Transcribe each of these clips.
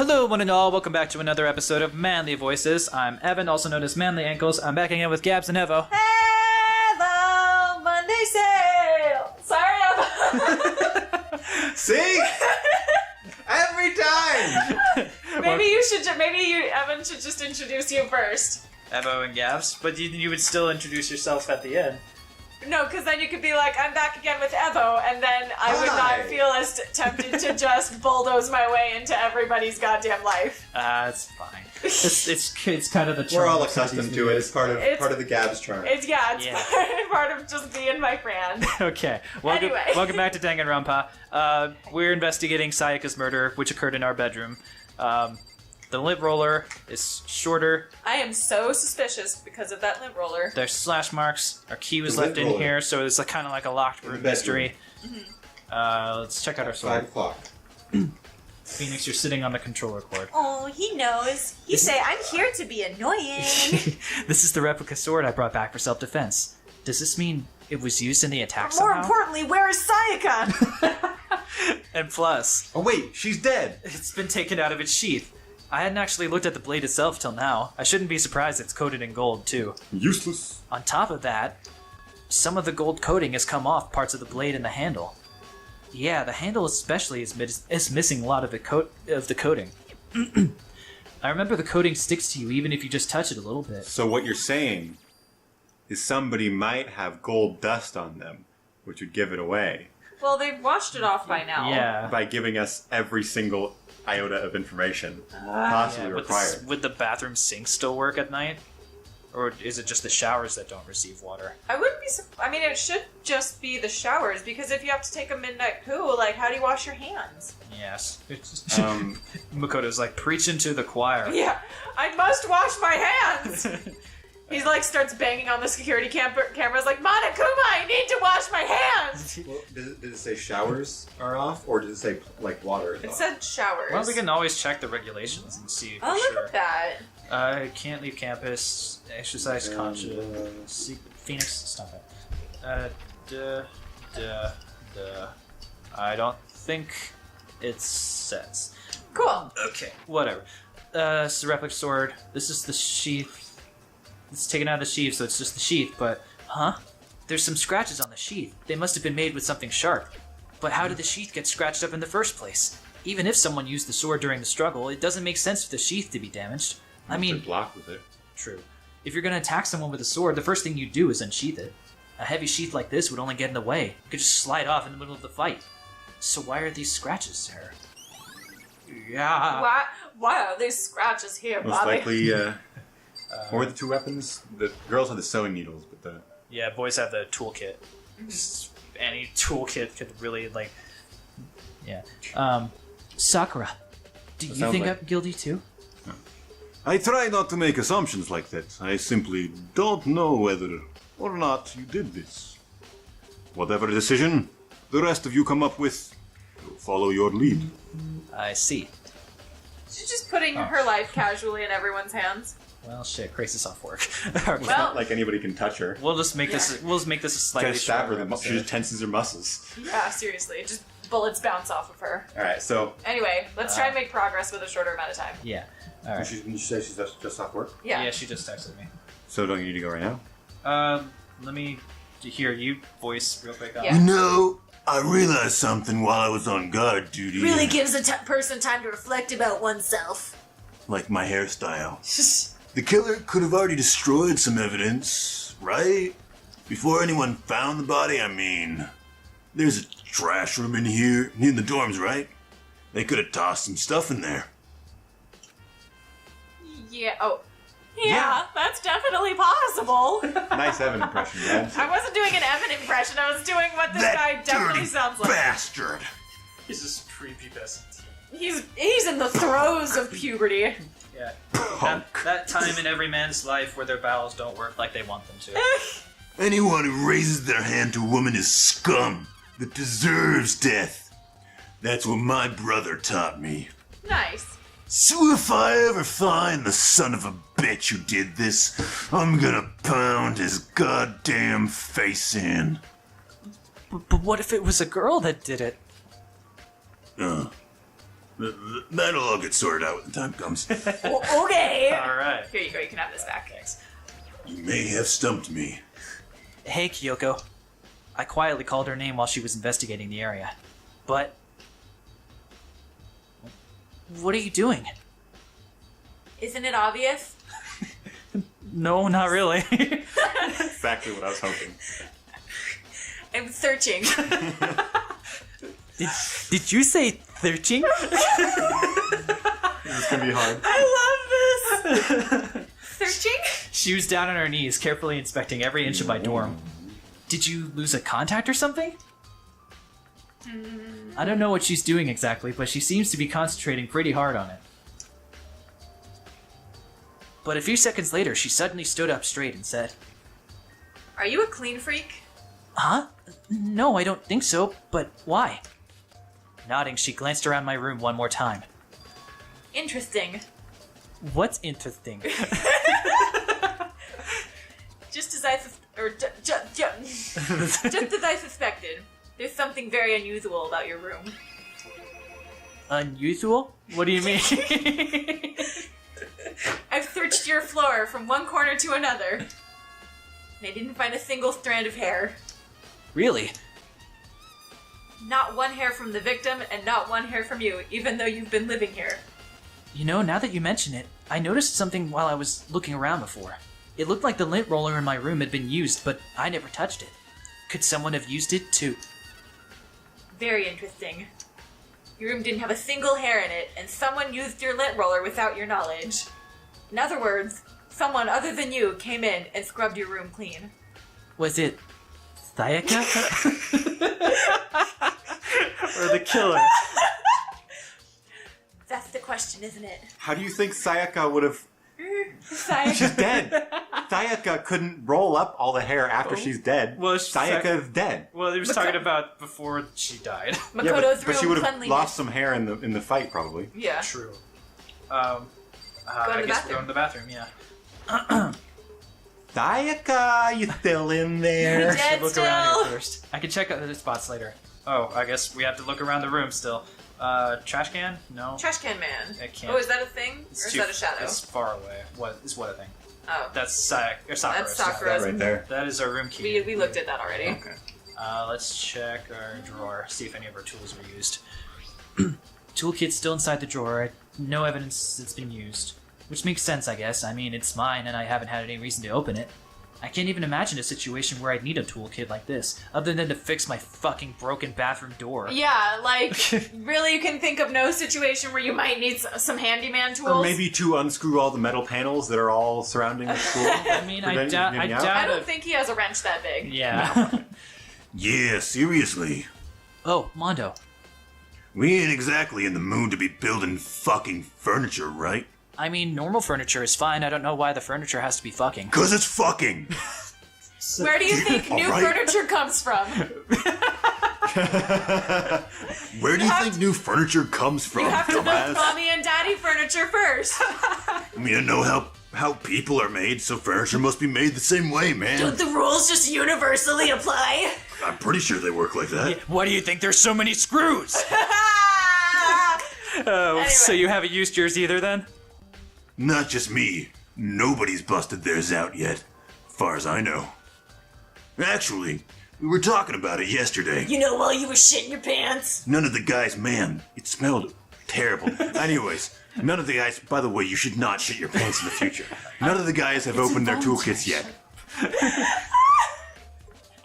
Hello, one and all. Welcome back to another episode of Manly Voices. I'm Evan, also known as Manly Ankles. I'm back again with Gabs and Evo. Evo! Monday sale! Sorry, Evo. See? Every time! Evan should just introduce you first. Evo and Gabs, but you would still introduce yourself at the end. No, because then you could be like, I'm back again with Evo, and then I would not feel as tempted to just bulldoze my way into everybody's goddamn life. It's fine. It's kind of the charm. We're all accustomed to it. It's part of the Gabs charm. It's part of just being my friend. Okay. Welcome back to Danganronpa. We're investigating Sayaka's murder, which occurred in our bedroom. The lint roller is shorter. I am so suspicious because of that lint roller. There's slash marks. Our key was left in here, so it's kind of like a locked room mystery. Mm-hmm. Let's check out our sword. 5 o'clock. Phoenix, you're sitting on the controller cord. Oh, he knows. He say, I'm here to be annoying. This is the replica sword I brought back for self-defense. Does this mean it was used in the attack More somehow? importantly, where is Sayaka? And plus... Oh wait, she's dead! It's been taken out of its sheath. I hadn't actually looked at the blade itself till now. I shouldn't be surprised it's coated in gold, too. Useless. On top of that, some of the gold coating has come off parts of the blade and the handle. Yeah, the handle especially is missing a lot of the coating. I remember the coating sticks to you even if you just touch it a little bit. So what you're saying is somebody might have gold dust on them, which would give it away. Well, they've washed it off by now. Yeah. By giving us every single iota of information possibly required. Would the bathroom sink still work at night? Or is it just the showers that don't receive water? I wouldn't be I mean, it should just be the showers, because if you have to take a midnight poo, like, how do you wash your hands? Yes. Makoto's like, preaching to the choir. Yeah, I must wash my hands! He's like, starts banging on the security cameras like, Monokuma, I need to wash my hands! Well, did it say showers are off, or did it say, like, water is It off? said showers. Well, we can always check the regulations and see for Oh, sure. look at that. Can't leave campus, exercise conscious, Phoenix, stop it. I don't think it says. Cool. Okay, whatever. It's the replica sword. This is the sheath. It's taken out of the sheath, so it's just the sheath, but... Huh? There's some scratches on the sheath. They must have been made with something sharp. But how did the sheath get scratched up in the first place? Even if someone used the sword during the struggle, it doesn't make sense for the sheath to be damaged. I mean... block with it. True. If you're gonna attack someone with a sword, the first thing you do is unsheath it. A heavy sheath like this would only get in the way. It could just slide off in the middle of the fight. So why are these scratches here? Yeah. Why are these scratches here, Most Bobby? likely, what were the 2 weapons? The girls had the sewing needles, but the... Yeah, boys have the toolkit. Just any toolkit could really, like... Yeah. Sakura, do you think I'm guilty too? I try not to make assumptions like that. I simply don't know whether or not you did this. Whatever decision the rest of you come up with, will follow your lead. I see. She's just putting her life casually in everyone's hands. Well, shit, crisis off work. It's Well- not like anybody can touch her. We'll just make this. We'll just make this a slightly Just stab her, shorter she episode. just tenses her muscles. Yeah, seriously. Just bullets bounce off of her. Alright, so... Anyway, let's try and make progress with a shorter amount of time. Yeah. All right. Did you say she's just off work? Yeah. Yeah, she just texted me. So don't you need to go right now? Let me hear you voice real quick. Yeah. You know, I realized something while I was on guard duty. Really gives a person time to reflect about oneself. Like my hairstyle. The killer could have already destroyed some evidence, right? Before anyone found the body, I mean. There's a trash room in here, in the dorms, right? They could have tossed some stuff in there. Yeah, yeah, that's definitely possible. Nice Evan impression, Dad. I wasn't doing an Evan impression, I was doing what this guy definitely dirty sounds like. bastard! He's this creepy peasant. He's in the throes of puberty. Yeah. That time in every man's life where their bowels don't work like they want them to. Anyone who raises their hand to a woman is scum that deserves death. That's what my brother taught me. Nice. So if I ever find the son of a bitch who did this, I'm gonna pound his goddamn face in. But what if it was a girl that did it? That'll all get sorted out when the time comes. Okay. All right. Here you go. You can have this back. You may have stumped me. Hey, Kyoko. I quietly called her name while she was investigating the area. But... what are you doing? Isn't it obvious? No, not really. Exactly what I was hoping. I'm searching. Did you say searching? It's gonna be hard. I love this. Searching? She was down on her knees, carefully inspecting every inch of my dorm. Did you lose a contact or something? I don't know what she's doing exactly, but she seems to be concentrating pretty hard on it. But a few seconds later, she suddenly stood up straight and said, Are you a clean freak? Huh? No, I don't think so, but why? Nodding, she glanced around my room one more time. Interesting. What's interesting? Just as I suspected, there's something very unusual about your room. Unusual? What do you mean? I've searched your floor from one corner to another, and I didn't find a single strand of hair. Really? Not one hair from the victim, and not one hair from you, even though you've been living here. You know, now that you mention it, I noticed something while I was looking around before. It looked like the lint roller in my room had been used, but I never touched it. Could someone have used it too? Very interesting. Your room didn't have a single hair in it, and someone used your lint roller without your knowledge. In other words, someone other than you came in and scrubbed your room clean. Was it Sayaka? Or the killer? That's the question, isn't it? How do you think Sayaka would have... Sayaka. She's dead. Sayaka couldn't roll up all the hair after she's dead. Well, Sayaka is dead. Well, he was talking about before she died. Makoto's but she room would have cleanliness. lost some hair in the fight, probably. Yeah. True. to I the guess bathroom. we're going to the bathroom, yeah. Sayaka, you still in there? Dead Look still. around here first. I can check other spots later. Oh, I guess we have to look around the room still. Trash can? No. Trash can man. I can't. Oh, is that a thing? Or is too- that a shadow? It's far away. What is what a thing? Oh. That's Sakura's. That's Sakura's. Right there. That is our room key. We looked at that already. Okay. Let's check our drawer, see if any of our tools were used. Toolkit's still inside the drawer. No evidence it's been used. Which makes sense, I guess. I mean, it's mine and I haven't had any reason to open it. I can't even imagine a situation where I'd need a toolkit like this, other than to fix my fucking broken bathroom door. Yeah, like, really you can think of no situation where you might need some handyman tools? Or maybe to unscrew all the metal panels that are all surrounding the school. I mean, I Prevent doubt. you I getting out? doubt. I don't think he has a wrench that big. Yeah. Yeah, seriously. Oh, Mondo. We ain't exactly in the mood to be building fucking furniture, right? I mean, normal furniture is fine. I don't know why the furniture has to be fucking. 'Cause it's fucking! Where do you think new Alright. furniture comes from? Where do you think new furniture comes from, You have to build dumbass? mommy and daddy furniture first. I mean, I know how people are made, so furniture must be made the same way, man. Don't the rules just universally apply? I'm pretty sure they work like that. Why do you think there's so many screws? Oh, Anyway. so you haven't used yours either then? Not just me. Nobody's busted theirs out yet, far as I know. Actually, we were talking about it yesterday. You know, while you were shitting your pants. None of the guys, man, it smelled terrible. Anyways, none of the guys, by the way, you should not shit your pants in the future. None of the guys have opened their toolkits yet.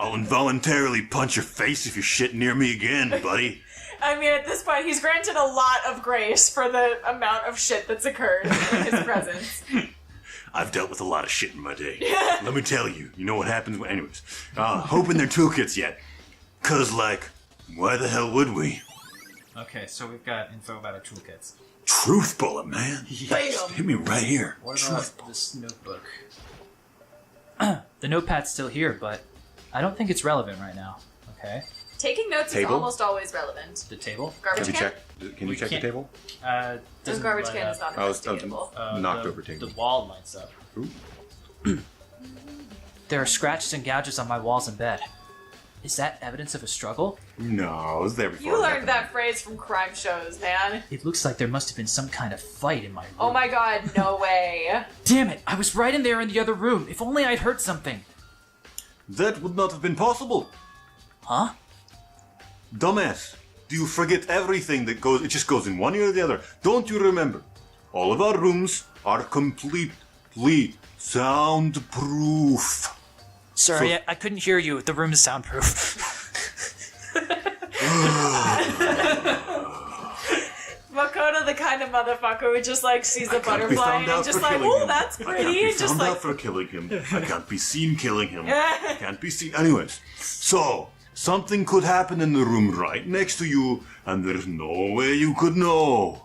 I'll involuntarily punch your face if you shit near me again, buddy. I mean, at this point, he's granted a lot of grace for the amount of shit that's occurred in his presence. I've dealt with a lot of shit in my day. Let me tell you, you know what happens when... Anyways, open their toolkits yet. 'Cause, like, why the hell would we? Okay, so we've got info about our toolkits. Truth bullet, man. Bam. Hit me right here. What about this notebook? The notepad's still here, but I don't think it's relevant right now. Okay. Taking notes is Table? almost always relevant. The table? Garbage Can you can? check? Can We you check the can't- table? The Doesn't garbage light can up. is not Oh, investigable. knocked the, over table. The wall lights up. Ooh. There are scratches and gouges on my walls and bed. Is that evidence of a struggle? No, it was there before. You it learned happened. that phrase from crime shows, man. It looks like there must have been some kind of fight in my room. Oh my god, no way. Damn it! I was right in there in the other room. If only I'd heard something. That would not have been possible. Huh? Dumbass, do you forget everything that goes? It just goes in one ear or the other. Don't you remember? All of our rooms are completely soundproof. Sorry, So- I couldn't hear you. The room is soundproof. Makoto, the kind of motherfucker who just like sees a Can't be butterfly found and out just for like, killing oh, him. that's I pretty. can't be And just found like, out for killing him. I can't be seen killing him. Can't be seen. Anyways, so something could happen in the room right next to you, and there's no way you could know.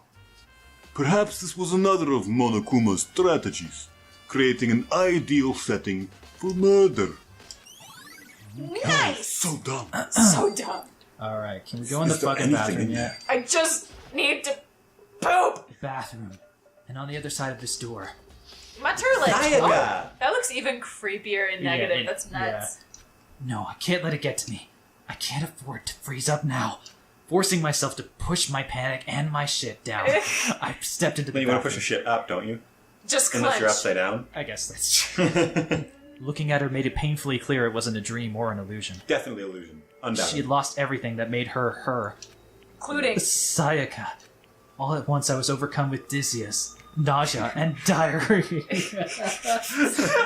Perhaps this was another of Monokuma's strategies, creating an ideal setting for murder. nice. So dumb. So dumb. Alright, can we go in the Is there fucking anything bathroom in yet? I just need to poop. Bathroom. And on the other side of this door. My turlet. Sayaka! Oh, that looks even creepier and negative. Yeah, That's nuts. No, I can't let it get to me. I can't afford to freeze up now. Forcing myself to push my panic and my shit down. I stepped into the Then you want to bathroom. push your shit up, don't you? Just Unless clench. you're upside down. I guess that's true. Looking at her made it painfully clear it wasn't a dream or an illusion. Definitely illusion. She Undoubtedly. had lost everything that made her her. Including. Sayaka. All at once I was overcome with dizziness, nausea, and diarrhea.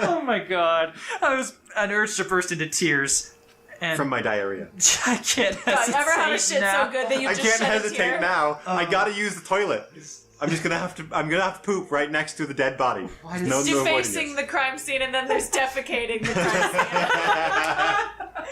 Oh my god. I was an urge to burst into tears. And From my diarrhea. I can't hesitate God, never had a shit now. so good that you I just can't shed a hesitate tear? now. I gotta use the toilet. I'm gonna have to poop right next to the dead body. Why does- no avoiding Defacing it. the crime scene and then there's defecating the crime scene.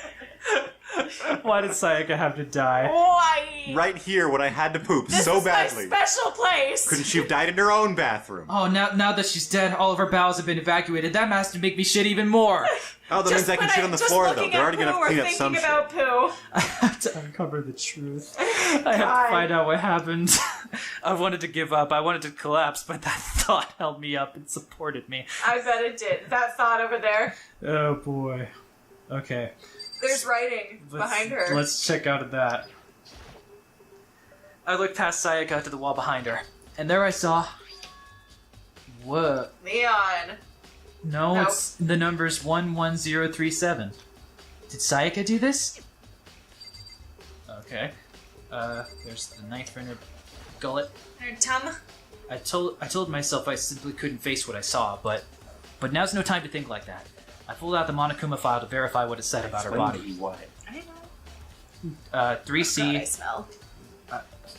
Why did Sayaka have to die? Why? Right here when I had to poop This so is badly. my special place. Couldn't she have died in her own bathroom? Oh, now that she's dead, all of her bowels have been evacuated. That has to make me shit even more. Oh, that means I can when shit on the just floor though. looking They're at already gonna poo or clean up thinking some shit. about poo. I have to uncover the truth. I have to God. find out what happened. I wanted to give up. I wanted to collapse, but that thought held me up and supported me. I bet it did. That thought over there. Oh boy. Okay. There's writing behind her. Let's check out of that. I looked past Sayaka to the wall behind her, and there I saw. What? Leon. No, Nope. it's the number's 11037. Did Sayaka do this? Okay. There's the knife in her gullet. Her tum. I told myself I simply couldn't face what I saw, but now's no time to think like that. I pulled out the Monokuma file to verify what it said about her body. Why? I know. 3C, God, I smell.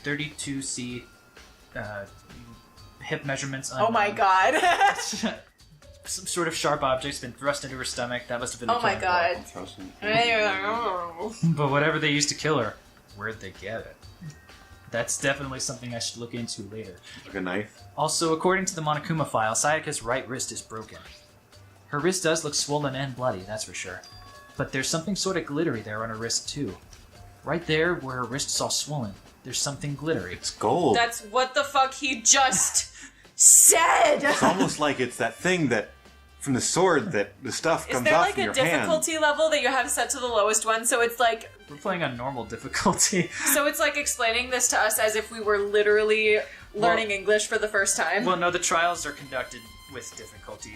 32C, hip measurements. Oh my god. Some sort of sharp object's been thrust into her stomach. That must have been. The Oh my killing god. blow. But whatever they used to kill her, where'd they get it? That's definitely something I should look into later. Like a knife? Also, according to the Monokuma file, Sayaka's right wrist is broken. Her wrist does look swollen and bloody, that's for sure. But there's something sort of glittery there on her wrist, too. Right there, where her wrist's all swollen, there's something glittery. It's gold. That's what the fuck he just said. It's almost like it's that thing that from the sword that the stuff Is comes there off like from a your hand. difficulty level that you have set to the lowest one? So it's like We're playing on normal difficulty. explaining this to us as if we were literally learning English for the first time. Well, no, the trials are conducted with difficulty.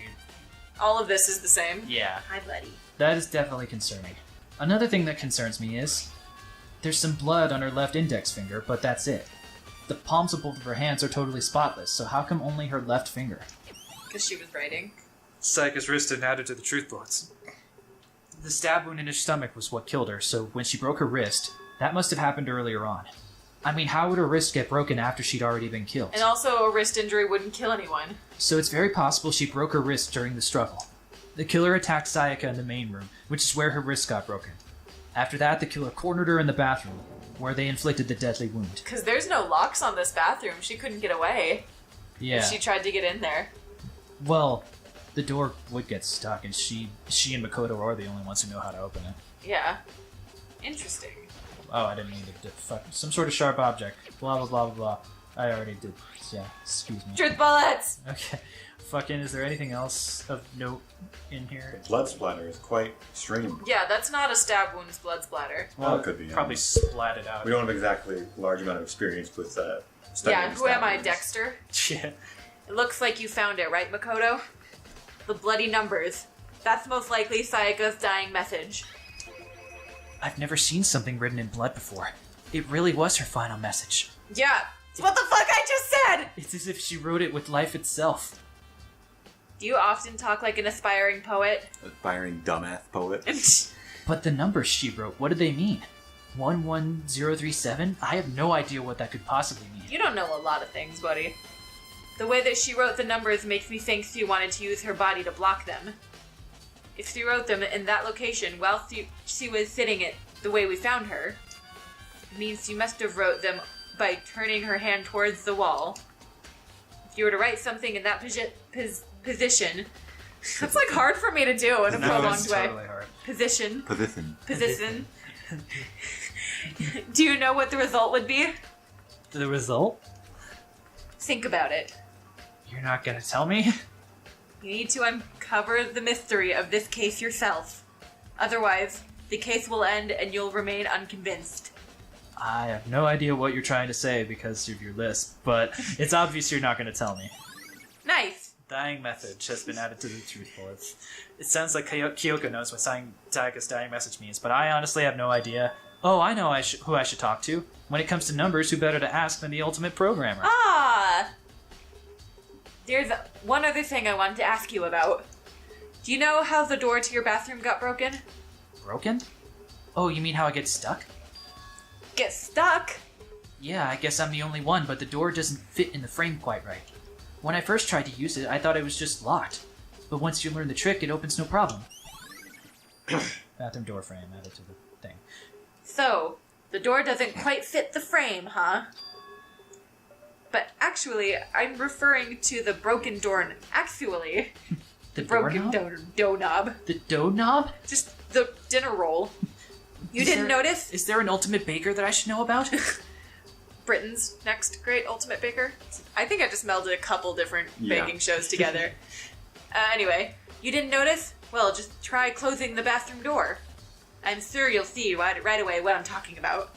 All of this is the same. Yeah, Hi, buddy. that is definitely concerning. Another thing that concerns me is there's some blood on her left index finger, but that's it. The palms of both of her hands are totally spotless, so how come only her left finger? Because she was writing. Sayaka's wrist had added to the truth bullets. The stab wound in her stomach was what killed her, so when she broke her wrist, that must have happened earlier on. I mean, how would her wrist get broken after she'd already been killed? And also, a wrist injury wouldn't kill anyone. So it's very possible she broke her wrist during the struggle. The killer attacked Sayaka in the main room, which is where her wrist got broken. After that, the killer cornered her in the bathroom, where they inflicted the deadly wound. Because there's no locks on this bathroom. She couldn't get away Yeah. if she tried to get in there. Well, the door would get stuck, and she and Makoto are the only ones who know how to open it. Yeah. Interesting. Oh, I didn't mean to fuck some sort of sharp object. Blah blah blah blah blah. I already did. Yeah, excuse me. Truth bullets! Okay. Fucking, is there anything else of note in here? Blood splatter is quite extreme. Yeah, that's not a stab wound's blood splatter. Well, it could be. Probably splatted out. We don't have exactly a large amount of experience with studying Yeah, who am I, stab wounds. Dexter? Shit. It looks like you found it, right, Makoto? The bloody numbers. That's most likely Sayaka's dying message. I've never seen something written in blood before. It really was her final message. Yeah, it's what the fuck I just said! It's as if she wrote it with life itself. Do you often talk like an aspiring poet? Aspiring dumbass poet. But the numbers she wrote, what do they mean? 11037? I have no idea what that could possibly mean. You don't know a lot of things, buddy. The way that she wrote the numbers makes me think she wanted to use her body to block them. If she wrote them in that location while she was sitting it the way we found her, it means she must have wrote them by turning her hand towards the wall. If you were to write something in that position, that's like hard for me to do in a prolonged it's way. totally hard. Position. Position. Do you know what the result would be? The result? Think about it. You're not gonna tell me? You need to uncover the mystery of this case yourself. Otherwise, the case will end and you'll remain unconvinced. I have no idea what you're trying to say because of your lisp, but it's obvious you're not gonna tell me. Nice! Dying message has been added to the truth bullets. It sounds like Kyoko knows what Sayaka's dying message means, but I honestly have no idea. Oh, I know who I should talk to. When it comes to numbers, who better to ask than the ultimate programmer? Ah! There's one other thing I wanted to ask you about. Do you know how the door to your bathroom got broken? Broken? Oh, you mean how I get stuck? Get stuck? Yeah, I guess I'm the only one, but the door doesn't fit in the frame quite right. When I first tried to use it, I thought it was just locked. But once you learn the trick, it opens no problem. Bathroom door frame added to the thing. So, the door doesn't quite fit the frame, huh? But actually, I'm referring to the broken door. Actually, The broken doorknob? doorknob. The dough knob? Just the dinner roll. You didn't notice? Is there an ultimate baker that I should know about? Britain's next great ultimate baker. I think I just melded a couple different baking shows together. Anyway, you didn't notice? Well, just try closing the bathroom door. I'm sure you'll see right away what I'm talking about.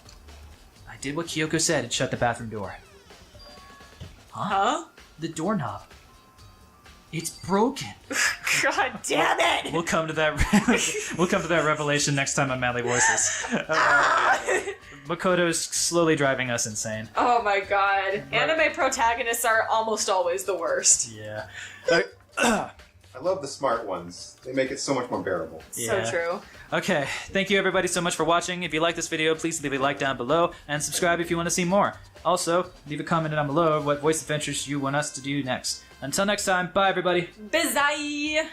I did what Kyoko said and shut the bathroom door. Huh? The doorknob. It's broken. God damn it! We'll come to that. We'll come to that revelation next time on Manly Voices. Makoto's slowly driving us insane. Oh my god. Anime protagonists are almost always the worst. Yeah. I love the smart ones. They make it so much more bearable. Yeah. So true. Okay, thank you everybody so much for watching. If you like this video, please leave a like down below and subscribe if you want to see more. Also, leave a comment down below what voice adventures you want us to do next. Until next time, bye everybody. Bizai!